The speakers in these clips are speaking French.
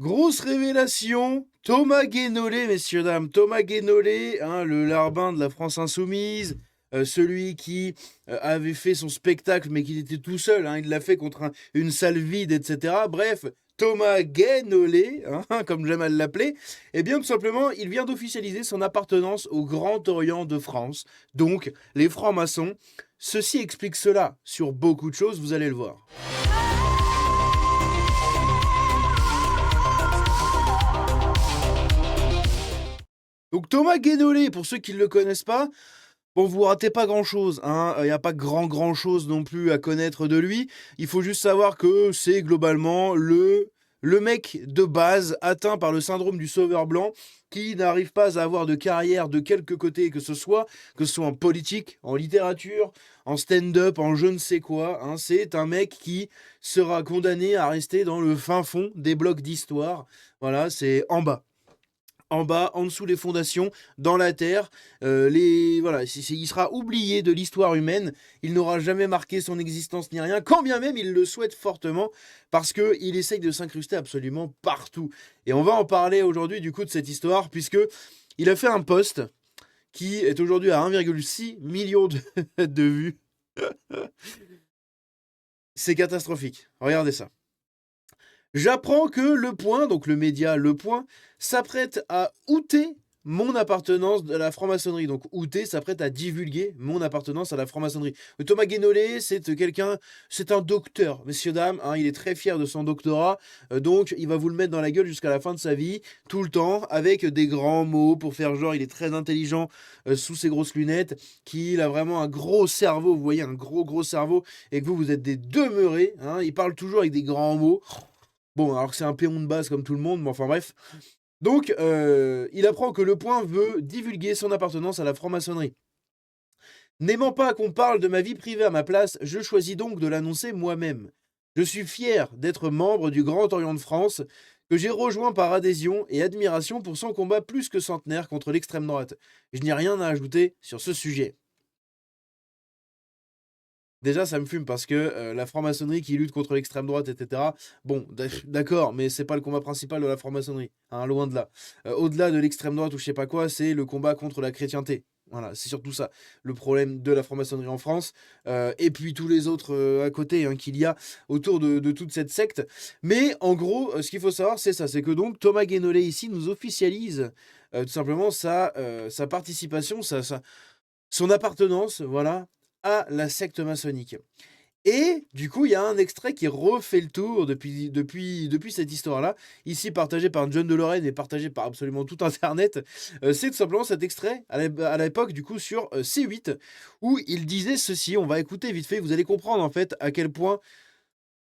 Grosse révélation, Thomas Guénolé, messieurs, dames. Thomas Guénolé, hein, le larbin de la France Insoumise, celui qui avait fait son spectacle, mais qu'il était tout seul, hein, il l'a fait contre une salle vide, etc. Bref, Thomas Guénolé, hein, comme j'aime à l'appeler, eh bien, tout simplement, il vient d'officialiser son appartenance au Grand Orient de France, donc les francs-maçons. Ceci explique cela sur beaucoup de choses, vous allez le voir. Donc Thomas Guénolé, pour ceux qui ne le connaissent pas, bon, vous ratez pas grand-chose, hein. Il n'y a pas grand-chose non plus à connaître de lui. Il faut juste savoir que c'est globalement le mec de base atteint par le syndrome du sauveur blanc qui n'arrive pas à avoir de carrière de quelque côté que ce soit en politique, en littérature, en stand-up, en je ne sais quoi, hein. C'est un mec qui sera condamné à rester dans le fin fond des blocs d'histoire. Voilà, c'est en bas, en dessous des fondations, dans la terre. Voilà, il sera oublié de l'histoire humaine. Il n'aura jamais marqué son existence ni rien, quand bien même il le souhaite fortement, parce qu'il essaye de s'incruster absolument partout. Et on va en parler aujourd'hui du coup de cette histoire, puisque il a fait un post qui est aujourd'hui à 1,6 million de vues. C'est catastrophique. Regardez ça. J'apprends que Le Point, donc le média Le Point, s'apprête à outer mon appartenance à la franc-maçonnerie. Donc outer s'apprête à divulguer mon appartenance à la franc-maçonnerie. Thomas Guénolé, c'est un docteur, messieurs, dames, hein, il est très fier de son doctorat, donc il va vous le mettre dans la gueule jusqu'à la fin de sa vie, tout le temps, avec des grands mots pour faire genre, il est très intelligent sous ses grosses lunettes, qu'il a vraiment un gros cerveau, vous voyez, un gros cerveau, et que vous êtes des demeurés, hein, il parle toujours avec des grands mots. Bon, alors que c'est un péon de base comme tout le monde, mais enfin bref. Donc, il apprend que Le Point veut divulguer son appartenance à la franc-maçonnerie. N'aimant pas qu'on parle de ma vie privée à ma place, je choisis donc de l'annoncer moi-même. Je suis fier d'être membre du Grand Orient de France, que j'ai rejoint par adhésion et admiration pour son combat plus que centenaire contre l'extrême droite. Je n'ai rien à ajouter sur ce sujet. Déjà, ça me fume parce que la franc-maçonnerie qui lutte contre l'extrême droite, etc. Bon, d'accord, mais c'est pas le combat principal de la franc-maçonnerie, hein, loin de là. Au-delà de l'extrême droite ou je sais pas quoi, c'est le combat contre la chrétienté. Voilà, c'est surtout ça, le problème de la franc-maçonnerie en France, et puis tous les autres à côté, hein, qu'il y a autour de toute cette secte. Mais en gros, ce qu'il faut savoir, c'est ça, c'est que donc Thomas Guénolé ici nous officialise tout simplement sa participation, son appartenance, voilà, à la secte maçonnique. Et du coup, il y a un extrait qui refait le tour depuis cette histoire-là, ici partagé par John de Lorraine et partagé par absolument tout internet. C'est tout simplement cet extrait à l'époque, du coup, sur C8, où il disait ceci. On va écouter vite fait, vous allez comprendre en fait à quel point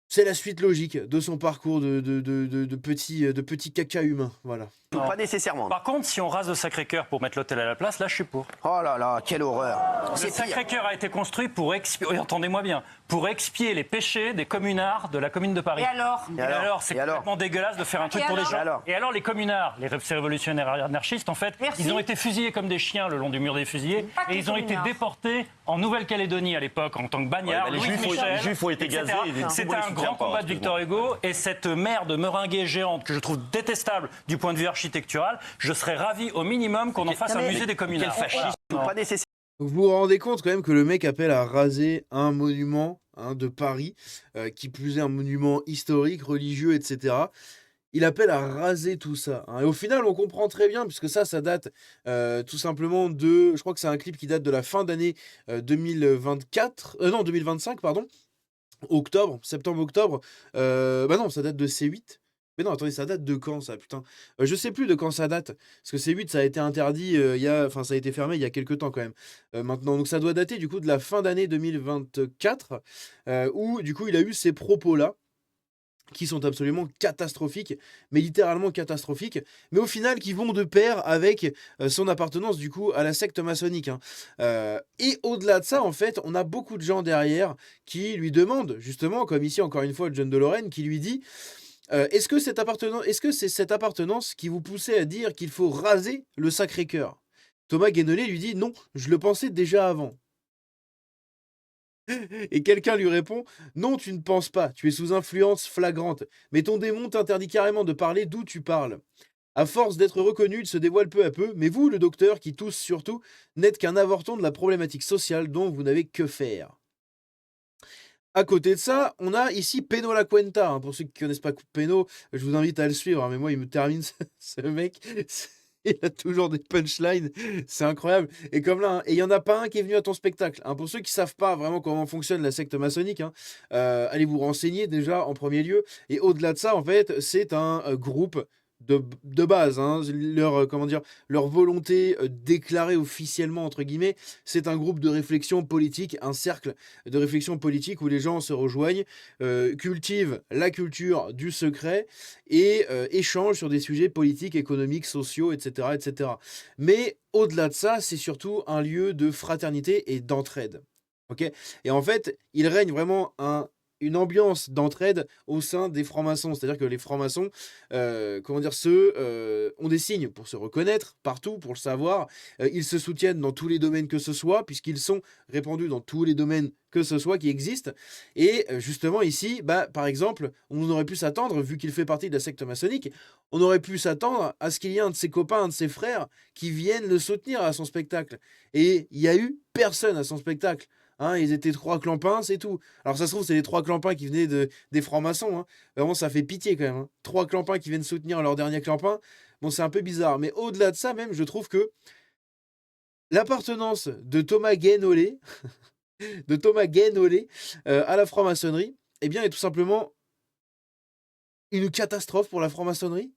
c'est la suite logique de son parcours de petit caca humain. Voilà. Non. Pas nécessairement. Par contre, si on rase le Sacré-Cœur pour mettre l'hôtel à la place, là, je suis pour. Oh là là, quelle horreur. Le Sacré-Cœur a été construit pour expier, entendez-moi bien, pour expier les péchés des communards de la Commune de Paris. Et alors c'est complètement dégueulasse de faire un truc pour les gens. Et alors, les communards, ces révolutionnaires anarchistes, en fait, ils ont été fusillés comme des chiens le long du mur des fusillés, et ils ont été déportés en Nouvelle-Calédonie à l'époque en tant que bagnards. Ouais, les Juifs ont été gazés. C'était un grand combat de Victor Hugo, et cette mer de meringuée géante que je trouve détestable du point de vue architectural, je serais ravi au minimum qu'on en fasse un musée des communards. Quel fascisme. Pas nécessairement. Vous vous rendez compte quand même que le mec appelle à raser un monument, hein, de Paris, qui plus est un monument historique, religieux, etc. Il appelle à raser tout ça, hein. Et au final, on comprend très bien, puisque ça date tout simplement je crois que c'est un clip qui date de la fin d'année 2025, pardon, septembre-octobre. Bah non, ça date de C8. Mais non, attendez, ça date de quand ça, putain? Je sais plus de quand ça date, parce que C8, ça a été interdit, ça a été fermé il y a quelques temps quand même, maintenant. Donc ça doit dater du coup de la fin d'année 2024, où du coup il a eu ces propos-là, qui sont absolument catastrophiques, mais littéralement catastrophiques, mais au final qui vont de pair avec son appartenance du coup à la secte maçonnique, hein. Et au-delà de ça, en fait, on a beaucoup de gens derrière qui lui demandent, justement, comme ici encore une fois John de Lorraine, qui lui dit est-ce que c'est cette appartenance qui vous poussait à dire qu'il faut raser le Sacré-Cœur? Thomas Guénolé lui dit non, je le pensais déjà avant. Et quelqu'un lui répond: «Non, tu ne penses pas, tu es sous influence flagrante, mais ton démon t'interdit carrément de parler d'où tu parles. À force d'être reconnu, il se dévoile peu à peu, mais vous, le docteur, qui tousse surtout, n'êtes qu'un avorton de la problématique sociale dont vous n'avez que faire.» À côté de ça, on a ici Peno La Cuenta, hein. Pour ceux qui connaissent pas Peno, je vous invite à le suivre, hein, mais moi, il me termine ce mec. Il a toujours des punchlines, c'est incroyable. Et comme là, hein, et il y en a pas un qui est venu à ton spectacle, hein. Pour ceux qui savent pas vraiment comment fonctionne la secte maçonnique, hein, allez vous renseigner déjà en premier lieu. Et au-delà de ça, en fait, c'est un groupe de base, hein. Leur, comment dire, leur volonté déclarée officiellement, entre guillemets, c'est un groupe de réflexion politique, un cercle de réflexion politique où les gens se rejoignent, cultivent la culture du secret et échangent sur des sujets politiques, économiques, sociaux, etc. etc. Mais au-delà de ça, c'est surtout un lieu de fraternité et d'entraide. Ok. Et en fait, il règne vraiment une ambiance d'entraide au sein des francs-maçons. C'est-à-dire que les francs-maçons, comment dire, ont des signes pour se reconnaître partout, pour le savoir. Ils se soutiennent dans tous les domaines que ce soit, puisqu'ils sont répandus dans tous les domaines que ce soit qui existent. Et justement ici, bah, par exemple, on aurait pu s'attendre, vu qu'il fait partie de la secte maçonnique, on aurait pu s'attendre à ce qu'il y ait un de ses copains, un de ses frères, qui viennent le soutenir à son spectacle. Et il n'y a eu personne à son spectacle. Hein, ils étaient 3 clampins, c'est tout. Alors ça se trouve, c'est les 3 clampins qui venaient des francs-maçons. Hein. Vraiment, ça fait pitié quand même. Hein. 3 clampins qui viennent soutenir leur dernier clampin. Bon, c'est un peu bizarre. Mais au-delà de ça, même, je trouve que l'appartenance de Thomas Guénolé, à la franc-maçonnerie, eh bien, est tout simplement une catastrophe pour la franc-maçonnerie.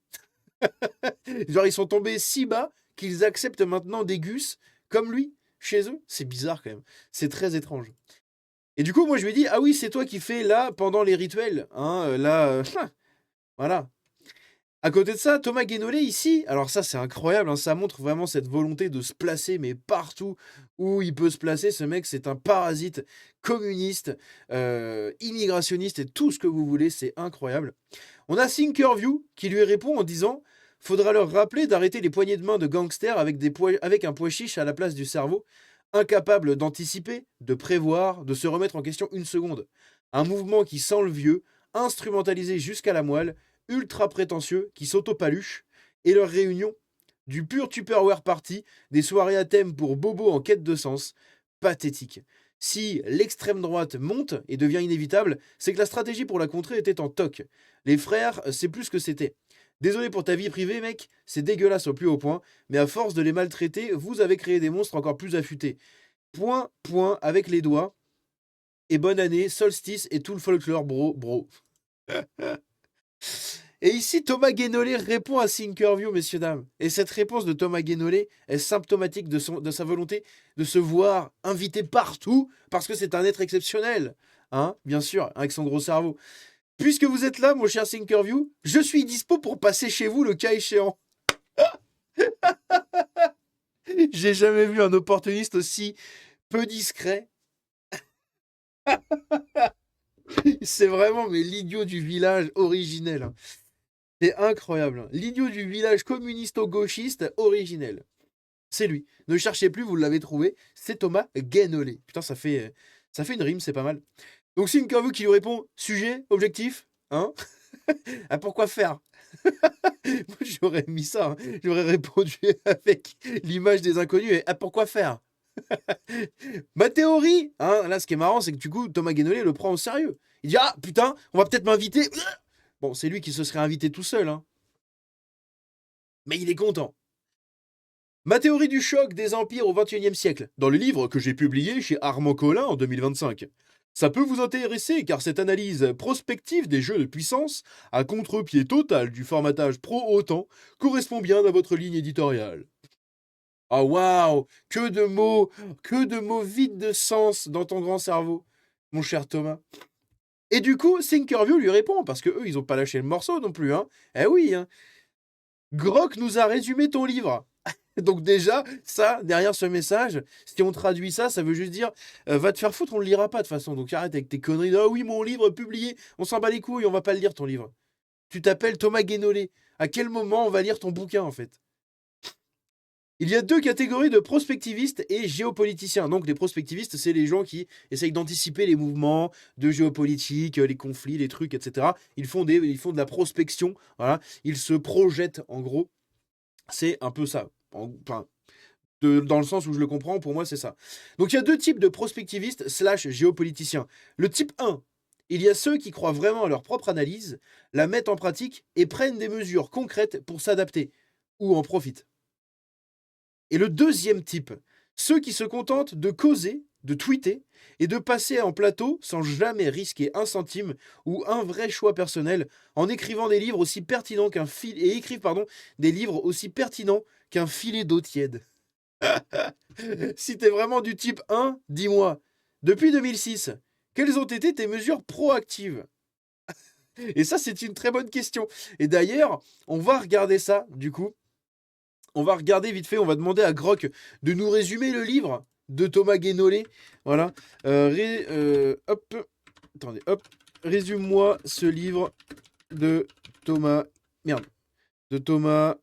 Genre, ils sont tombés si bas qu'ils acceptent maintenant des gus comme lui chez eux. C'est bizarre quand même. C'est très étrange. Et du coup, moi, je lui ai dit: «Ah oui, c'est toi qui fais là, pendant les rituels, hein, là, voilà.» À côté de ça, Thomas Guénolé ici, alors ça, c'est incroyable, hein, ça montre vraiment cette volonté de se placer, mais partout où il peut se placer. Ce mec, c'est un parasite communiste, immigrationniste et tout ce que vous voulez, c'est incroyable. On a Thinkerview qui lui répond en disant: «Faudra leur rappeler d'arrêter les poignées de main de gangsters avec un pois chiche à la place du cerveau, incapable d'anticiper, de prévoir, de se remettre en question une seconde. Un mouvement qui sent le vieux, instrumentalisé jusqu'à la moelle, ultra prétentieux, qui s'auto-paluche, et leur réunion, du pur Tupperware party, des soirées à thème pour bobos en quête de sens, pathétique. Si l'extrême droite monte et devient inévitable, c'est que la stratégie pour la contrer était en toc. Les frères, c'est plus ce que c'était. Désolé pour ta vie privée, mec, c'est dégueulasse au plus haut point, mais à force de les maltraiter, vous avez créé des monstres encore plus affûtés. Point, point, avec les doigts. Et bonne année, solstice et tout le folklore, bro. Et ici, Thomas Guénolé répond à Thinkerview, messieurs, dames. Et cette réponse de Thomas Guénolé est symptomatique de sa volonté de se voir invité partout, parce que c'est un être exceptionnel. Hein, bien sûr, avec son gros cerveau. Puisque vous êtes là, mon cher Thinkerview, je suis dispo pour passer chez vous le cas échéant. J'ai jamais vu un opportuniste aussi peu discret. C'est vraiment mais l'idiot du village originel. Hein. C'est incroyable. Hein. L'idiot du village communisto-gauchiste originel. C'est lui. Ne cherchez plus, vous l'avez trouvé. C'est Thomas Guénolé. Putain, ça fait une rime, c'est pas mal. Donc Thinkerview qui lui répond: sujet, objectif, hein. Ah, pourquoi faire? Moi, j'aurais mis ça. Hein. J'aurais répondu avec l'image des inconnus et ah, pourquoi faire? Ma théorie, hein, là, ce qui est marrant, c'est que du coup, Thomas Guénolé le prend au sérieux. Il dit: ah, putain, on va peut-être m'inviter. Bon, c'est lui qui se serait invité tout seul, hein. Mais il est content. Ma théorie du choc des empires au XXIe siècle, dans le livre que j'ai publié chez Armand Collin en 2025. Ça peut vous intéresser car cette analyse prospective des jeux de puissance, à contre-pied total du formatage pro-OTAN, correspond bien à votre ligne éditoriale. Ah waouh, que de mots vides de sens dans ton grand cerveau, mon cher Thomas. Et du coup, Thinkerview lui répond, parce que eux, ils ont pas lâché le morceau non plus, hein. Eh oui, hein. Grok nous a résumé ton livre. Donc déjà, ça, derrière ce message, si on traduit ça, ça veut juste dire va te faire foutre, on le lira pas de toute façon. Donc arrête avec tes conneries. Ah oui, mon livre publié, on s'en bat les couilles, on va pas le lire ton livre. Tu t'appelles Thomas Guénolé. À quel moment on va lire ton bouquin en fait? Il y a 2 catégories de prospectivistes et géopoliticiens. Donc les prospectivistes, c'est les gens qui essayent d'anticiper les mouvements de géopolitique, les conflits, les trucs, etc. Ils font de la prospection, voilà. Ils se projettent, en gros. C'est un peu ça. Enfin, dans le sens où je le comprends, pour moi, c'est ça. Donc il y a 2 types de prospectivistes / géopoliticiens. Le type 1, il y a ceux qui croient vraiment à leur propre analyse, la mettent en pratique et prennent des mesures concrètes pour s'adapter, ou en profitent. Et le deuxième type, ceux qui se contentent de causer, de tweeter et de passer en plateau sans jamais risquer un centime ou un vrai choix personnel en écrivant des livres aussi pertinents qu'un des livres aussi pertinents qu'un filet d'eau tiède. Si t'es vraiment du type 1, dis-moi, depuis 2006, quelles ont été tes mesures proactives? Et ça, c'est une très bonne question. Et d'ailleurs, on va regarder ça, du coup. On va regarder vite fait, on va demander à Grok de nous résumer le livre de Thomas Guénolé. Voilà. Attendez, hop. Résume-moi ce livre de Thomas... Merde. De Thomas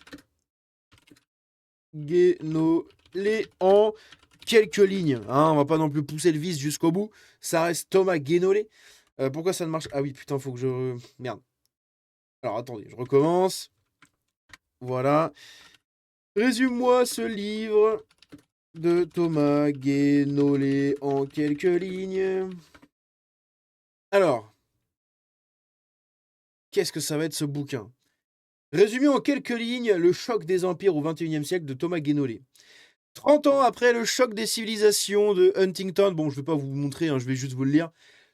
Guénolé en quelques lignes. Hein, on va pas non plus pousser le vice jusqu'au bout. Ça reste Thomas Guénolé. Pourquoi ça ne marche... Ah oui, putain, faut que je... Merde. Alors, attendez, je recommence. Voilà. Résume-moi ce livre de Thomas Guénolé en quelques lignes. Alors, qu'est-ce que ça va être ce bouquin? Résumé en quelques lignes, le choc des empires au XXIe siècle de Thomas Guénolé. 30 ans après le choc des civilisations de Huntington, bon je ne vais pas vous montrer, hein, je vais juste vous le lire.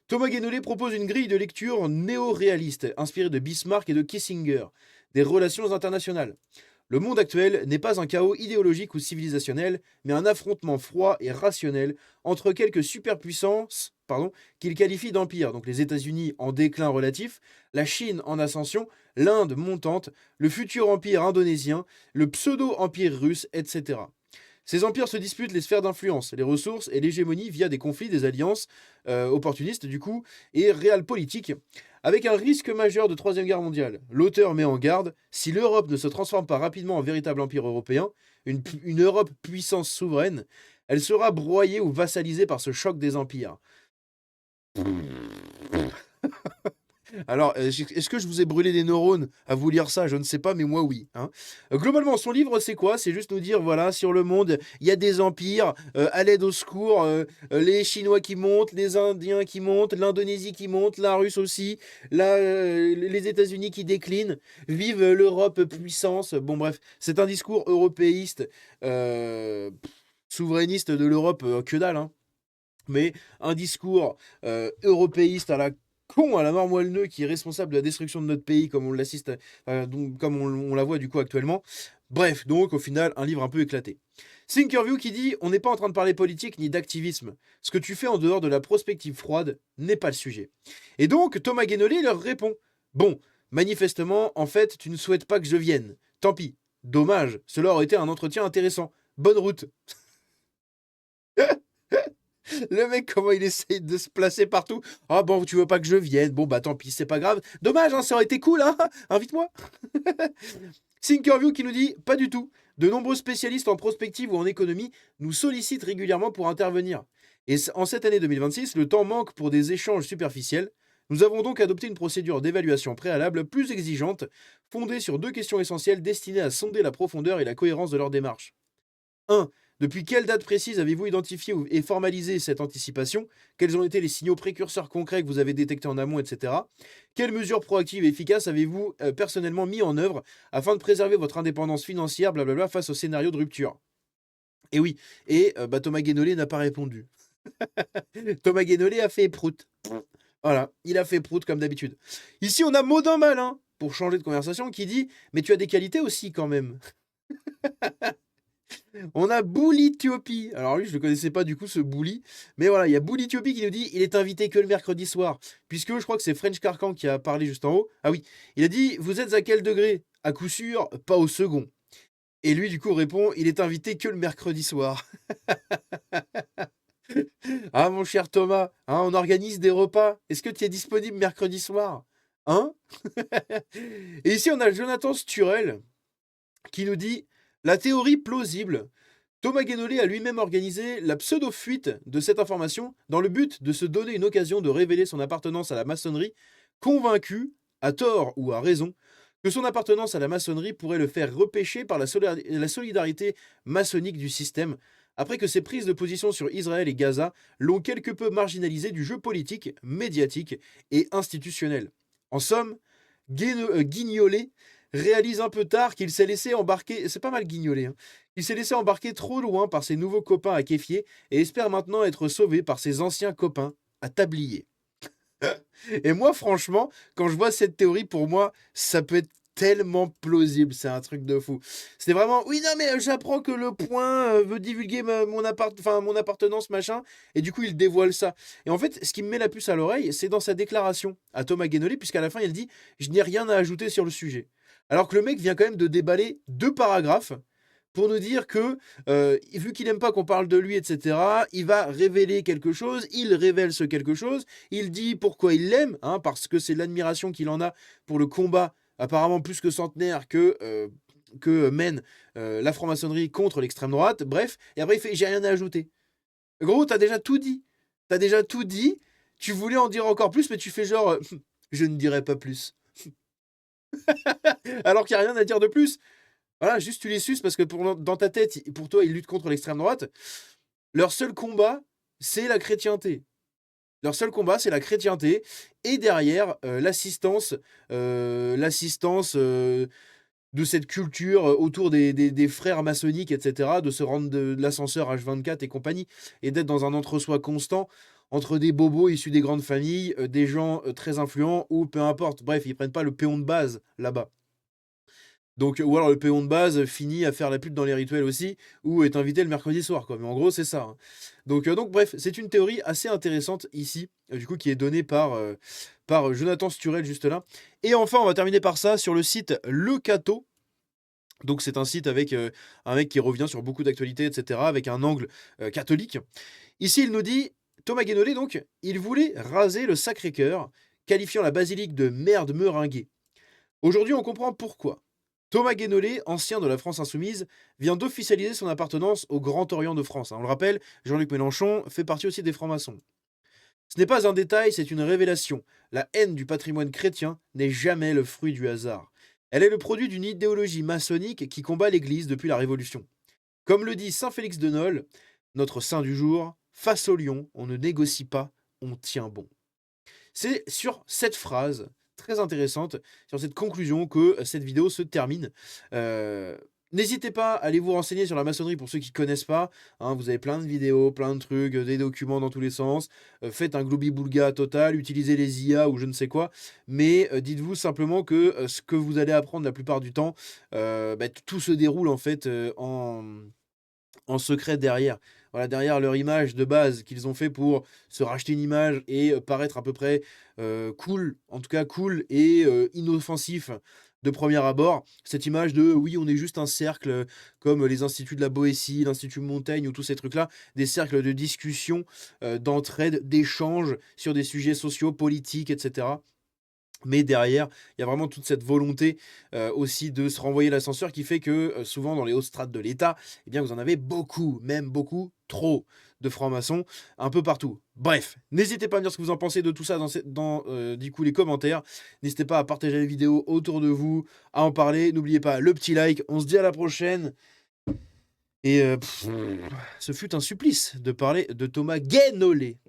Thomas Guénolé propose une grille de lecture néo-réaliste, inspirée de Bismarck et de Kissinger, des relations internationales. Le monde actuel n'est pas un chaos idéologique ou civilisationnel, mais un affrontement froid et rationnel entre quelques superpuissances qu'il qualifie d'empires, donc les États-Unis en déclin relatif, la Chine en ascension, l'Inde montante, le futur empire indonésien, le pseudo-empire russe, etc. Ces empires se disputent les sphères d'influence, les ressources et l'hégémonie via des conflits, des alliances opportunistes du coup, et réalpolitiques, avec un risque majeur de Troisième Guerre mondiale. L'auteur met en garde, si l'Europe ne se transforme pas rapidement en véritable empire européen, une Europe puissance souveraine, elle sera broyée ou vassalisée par ce choc des empires. Alors, est-ce que je vous ai brûlé des neurones à vous lire ça? Je ne sais pas, mais moi, oui. Hein. Globalement, son livre, c'est quoi? C'est juste nous dire, voilà, sur le monde, il y a des empires, à l'aide au secours, les Chinois qui montent, les Indiens qui montent, l'Indonésie qui monte, la Russe aussi, les États-Unis qui déclinent, vive l'Europe puissance. Bon, bref, c'est un discours européiste, souverainiste de l'Europe, que dalle, hein. Mais un discours européiste à la mort moelle-neu qui est responsable de la destruction de notre pays comme on l'assiste, comme on la voit du coup actuellement. Bref, donc au final, un livre un peu éclaté. Thinkerview qui dit « On n'est pas en train de parler politique ni d'activisme. Ce que tu fais en dehors de la prospective froide n'est pas le sujet. » Et donc, Thomas Guénolé leur répond « Bon, manifestement, en fait, tu ne souhaites pas que je vienne. Tant pis. Dommage, cela aurait été un entretien intéressant. Bonne route. » Le mec, comment il essaye de se placer partout. Ah bon, tu veux pas que je vienne? Bon, bah tant pis, c'est pas grave. Dommage, hein, ça aurait été cool, hein. Invite-moi. Thinkerview qui nous dit, pas du tout. De nombreux spécialistes en prospective ou en économie nous sollicitent régulièrement pour intervenir. Et en cette année 2026, le temps manque pour des échanges superficiels. Nous avons donc adopté une procédure d'évaluation préalable plus exigeante, fondée sur 2 questions essentielles destinées à sonder la profondeur et la cohérence de leur démarche. 1. Depuis quelle date précise avez-vous identifié et formalisé cette anticipation? Quels ont été les signaux précurseurs concrets que vous avez détectés en amont, etc. Quelles mesures proactives et efficaces avez-vous personnellement mis en œuvre afin de préserver votre indépendance financière, blablabla, face au scénario de rupture? Et oui, et Thomas Guénolé n'a pas répondu. Thomas Guénolé a fait prout. Voilà, il a fait prout comme d'habitude. Ici, on a Maudin Malin, pour changer de conversation, qui dit « Mais tu as des qualités aussi quand même ». On a Boulithiopi. Alors lui, je ne connaissais pas du coup ce Bouli. Mais voilà, il y a Boulithiopi qui nous dit il est invité que le mercredi soir. Puisque je crois que c'est French Carcan qui a parlé juste en haut. Ah oui, il a dit vous êtes à quel degré? À coup sûr, pas au second. Et lui, du coup, répond il est invité que le mercredi soir. Ah, mon cher Thomas, hein, on organise des repas. Est-ce que tu es disponible mercredi soir? Hein? Et ici, on a Jonathan Sturel qui nous dit La théorie plausible. Thomas Guénolé a lui-même organisé la pseudo-fuite de cette information dans le but de se donner une occasion de révéler son appartenance à la maçonnerie, convaincu, à tort ou à raison, que son appartenance à la maçonnerie pourrait le faire repêcher par la solidarité maçonnique du système, après que ses prises de position sur Israël et Gaza l'ont quelque peu marginalisé du jeu politique, médiatique et institutionnel. En somme, Guignolé réalise un peu tard qu'il s'est laissé embarquer, c'est pas mal Guignolé, hein, il s'est laissé embarquer trop loin par ses nouveaux copains à kéfier et espère maintenant être sauvé par ses anciens copains à tablier. Et moi, franchement, quand je vois cette théorie, pour moi, ça peut être tellement plausible, c'est un truc de fou. C'est vraiment, oui, non, mais j'apprends que le point veut divulguer mon appartenance, machin, et du coup, il dévoile ça. Et en fait, ce qui me met la puce à l'oreille, c'est dans sa déclaration à Thomas Guénolé, puisqu'à la fin, il dit « Je n'ai rien à ajouter sur le sujet ». Alors que le mec vient quand même de déballer 2 paragraphes pour nous dire que, vu qu'il n'aime pas qu'on parle de lui, etc., il va révéler quelque chose, il révèle ce quelque chose, il dit pourquoi il l'aime, hein, parce que c'est l'admiration qu'il en a pour le combat, apparemment plus que centenaire, que mène la franc-maçonnerie contre l'extrême droite, bref, et après il fait « j'ai rien à ajouter ». Gros, t'as déjà tout dit, tu voulais en dire encore plus, mais tu fais genre « je ne dirai pas plus ». Alors qu'il n'y a rien à dire de plus. Voilà, juste tu les suces parce que dans ta tête, pour toi, ils luttent contre l'extrême droite. Leur seul combat, c'est la chrétienté. Et derrière, l'assistance de cette culture autour des frères maçonniques, etc., de se rendre de l'ascenseur H24 et compagnie, et d'être dans un entre-soi constant entre des bobos issus des grandes familles, des gens très influents, ou peu importe. Bref, ils prennent pas le péon de base là-bas. Donc, ou alors le péon de base finit à faire la pute dans les rituels aussi, ou est invité le mercredi soir, quoi. Mais en gros, c'est ça. Hein. Donc, bref, c'est une théorie assez intéressante ici, du coup, qui est donnée par Jonathan Sturel, juste là. Et enfin, on va terminer par ça, sur le site Le Cateau. Donc, c'est un site avec un mec qui revient sur beaucoup d'actualités, etc., avec un angle catholique. Ici, il nous dit, Thomas Guénolé, donc, il voulait raser le Sacré-Cœur, qualifiant la basilique de merde meringuée. Aujourd'hui, on comprend pourquoi. Thomas Guénolé, ancien de la France Insoumise, vient d'officialiser son appartenance au Grand Orient de France. On le rappelle, Jean-Luc Mélenchon fait partie aussi des francs-maçons. Ce n'est pas un détail, c'est une révélation. La haine du patrimoine chrétien n'est jamais le fruit du hasard. Elle est le produit d'une idéologie maçonnique qui combat l'Église depuis la Révolution. Comme le dit saint Félix de Nol, notre saint du jour, face au lion, on ne négocie pas, on tient bon. C'est sur cette phrase très intéressante, sur cette conclusion que cette vidéo se termine. N'hésitez pas à aller vous renseigner sur la maçonnerie pour ceux qui ne connaissent pas. Hein, vous avez plein de vidéos, plein de trucs, des documents dans tous les sens. Faites un globi-boulga total, utilisez les IA ou je ne sais quoi. Mais dites-vous simplement que ce que vous allez apprendre la plupart du temps, tout se déroule en fait en secret derrière. Voilà, derrière leur image de base qu'ils ont fait pour se racheter une image et paraître à peu près cool, en tout cas cool et inoffensif de premier abord. Cette image de oui, on est juste un cercle comme les instituts de la Boétie, l'Institut Montaigne ou tous ces trucs-là, des cercles de discussion, d'entraide, d'échange sur des sujets sociaux, politiques, etc. Mais derrière, il y a vraiment toute cette volonté aussi de se renvoyer l'ascenseur qui fait que souvent dans les hautes strates de l'État, eh bien vous en avez beaucoup, même beaucoup, trop de francs-maçons un peu partout. Bref, n'hésitez pas à me dire ce que vous en pensez de tout ça dans du coup les commentaires. N'hésitez pas à partager la vidéo autour de vous, à en parler. N'oubliez pas le petit like. On se dit à la prochaine. Et ce fut un supplice de parler de Thomas Guénolé.